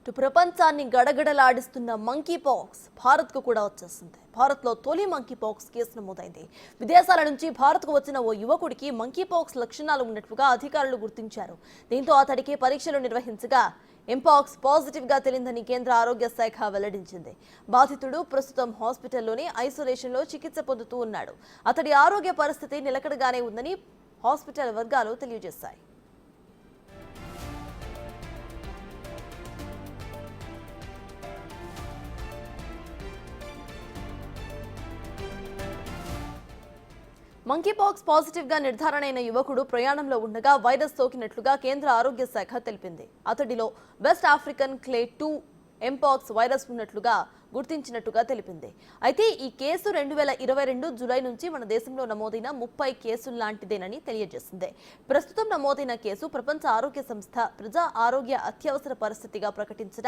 ప్రపంచాన్ని గడగడలాడిస్తున్న monkey pox భారత్కు కూడా వచ్చేసింది. భారత్లో తొలి మంకీ పాక్స్ కేసు నమోదైంది. విదేశాల నుంచి భారత్కు వచ్చిన ఓ యువకుడికి మంకీ పాక్స్ లక్షణాలు ఉన్నట్లుగా అధికారులు గుర్తించారు. దీంతో అతడికి పరీక్షలు నిర్వహించగా ఎంపాక్స్ పాజిటివ్ గా తేలిందని కేంద్ర ఆరోగ్య శాఖ వెల్లడించింది. బాధితుడు ప్రస్తుతం హాస్పిటల్లోని ఐసోలేషన్లో చికిత్స పొందుతూ ఉన్నాడు. అతడి ఆరోగ్య పరిస్థితి నిలకడగానే ఉందని హాస్పిటల్ వర్గాలు తెలియజేశాయి. మంకీపాక్స్ పాజిటివ్ గా నిర్ధారణ అయిన యువకుడు ప్రయాణంలో ఉండగా వైరస్ సోకినట్లుగా కేంద్ర ఆరోగ్య శాఖ తెలిపింది. అతడిలో West African clade 2 mpox virus ఉన్నట్లుగా గుర్తించినట్టుగా తెలిపింది. అయితే ఈ కేసు 2022 జూలై నుంచి మన దేశంలో నమోదైన 30 కేసుల్లాంటిదేనని తెలియజేసింది. ప్రస్తుతం నమోదైన కేసు ప్రపంచ ఆరోగ్య సంస్థ ప్రజా ఆరోగ్య అత్యవసర పరిస్థితిగా ప్రకటించిన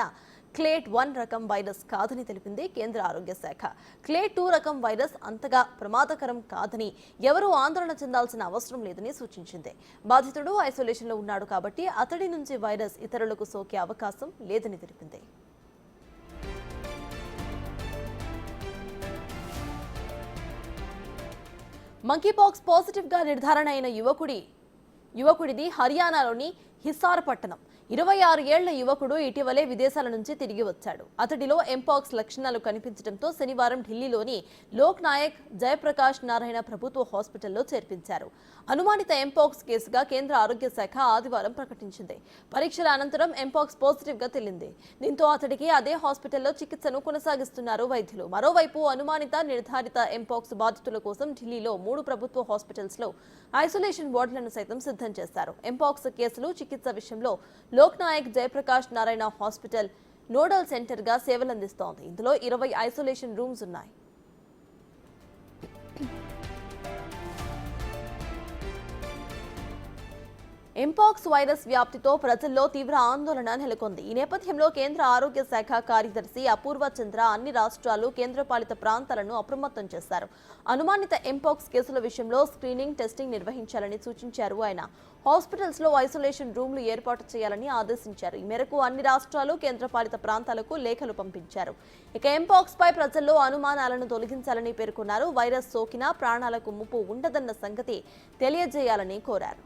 క్లేట్ 1 రకం వైరస్ కాదని తెలిపింది కేంద్ర ఆరోగ్య శాఖ. క్లేట్ 2 రకం వైరస్ అంతగా ప్రమాదకరం కాదని, ఎవరూ ఆందోళన చెందాల్సిన అవసరం లేదని సూచించింది. బాధితుడు ఐసోలేషన్లో ఉన్నాడు కాబట్టి అతడి నుంచి వైరస్ ఇతరులకు సోకే అవకాశం లేదని తెలిపింది. మంకీపాక్స్ పాజిటివ్ గా నిర్ధారణ అయిన యువకుడిది హర్యానాలోని హిసార్ పట్టణం. 26 ఏళ్ల యువకుడు ఇటీవలే విదేశాల నుంచి తిరిగి వచ్చాడు. అతడిలో ఎంపాక్స్ లక్షణాలు కనిపించడంతో శనివారం ఢిల్లీలోని లోక్ నాయక్ జయప్రకాష్ నారాయణ ప్రభుత్వ హాస్పిటల్లో చేర్పించారు. అనుమానిత ఎంపాక్స్ కేసుగా కేంద్ర ఆరోగ్య శాఖ ఆదివారం ప్రకటించింది. పరీక్షల అనంతరం ఎంపాక్స్ పాజిటివ్ గా తేలింది. దీంతో అతడికి అదే హాస్పిటల్లో చికిత్సను కొనసాగిస్తున్నారు వైద్యులు. మరోవైపు అనుమానిత నిర్ధారిత ఎంపాక్స్ బాధితుల కోసం ఢిల్లీలో 3 ప్రభుత్వ హాస్పిటల్స్ లో ఐసోలేషన్ వార్డులను సైతం సిద్ధం చేశారు. ఎంపాక్స్ కేసులు చికిత్స విషయంలో Lok Nayak Jayaprakash Narayan hospital nodal centre గా సేవలందిస్తోంది. ఇందులో 20 ఐసోలేషన్ రూమ్స్ ఉన్నాయి. ఎంపాక్స్ వైరస్ వ్యాప్తితో ప్రజల్లో తీవ్ర ఆందోళన నెలకొంది. ఈ నేపథ్యంలో కేంద్ర ఆరోగ్య శాఖ కార్యదర్శి అపూర్వ చంద్ర అన్ని రాష్ట్రాలు, కేంద్రపాలిత ప్రాంతాలను అప్రమత్తం చేశారు. అనుమానిత ఎంపాక్స్ కేసుల విషయంలో స్క్రీనింగ్, టెస్టింగ్ నిర్వహించాలని సూచించారు. ఆయన హాస్పిటల్స్ లో ఐసోలేషన్ రూమ్లు ఏర్పాటు చేయాలని ఆదేశించారు. ఈ మేరకు అన్ని రాష్ట్రాలు, కేంద్రపాలిత ప్రాంతాలకు లేఖలు పంపించారు. ఇక ఎంపాక్స్ పై ప్రజల్లో అనుమానాలను తొలగించాలని పేర్కొన్నారు. వైరస్ సోకినా ప్రాణాలకు ముప్పు ఉండదన్న సంగతి తెలియజేయాలని కోరారు.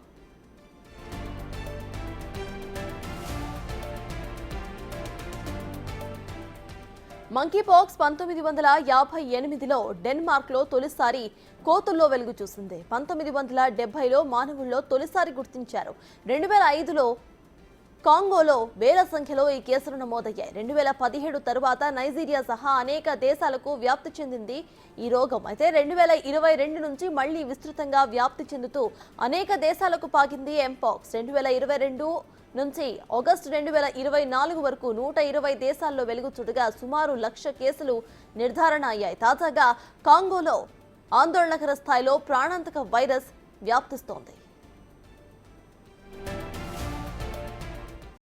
మంకీపాక్స్ 1958లో డెన్మార్క్లో తొలిసారి కోతుల్లో వెలుగు చూసింది. 1970లో మానవుల్లో తొలిసారి గుర్తించారు. 2005లో కాంగోలో వేల సంఖ్యలో ఈ కేసులు నమోదయ్యాయి. 2017 తరువాత నైజీరియా సహా అనేక దేశాలకు వ్యాప్తి చెందింది ఈ రోగం. అయితే 2022 నుంచి మళ్లీ విస్తృతంగా వ్యాప్తి చెందుతూ అనేక దేశాలకు పాకింది ఎంపాక్స్. 2022 నుంచి ఆగస్టు 2024 వరకు 120 దేశాల్లో వెలుగు చూడగా సుమారు 1,00,000 కేసులు నిర్ధారణ అయ్యాయి. తాజాగా కాంగోలో ఆందోళనకర స్థాయిలో ప్రాణాంతక వైరస్ వ్యాప్తిస్తోంది.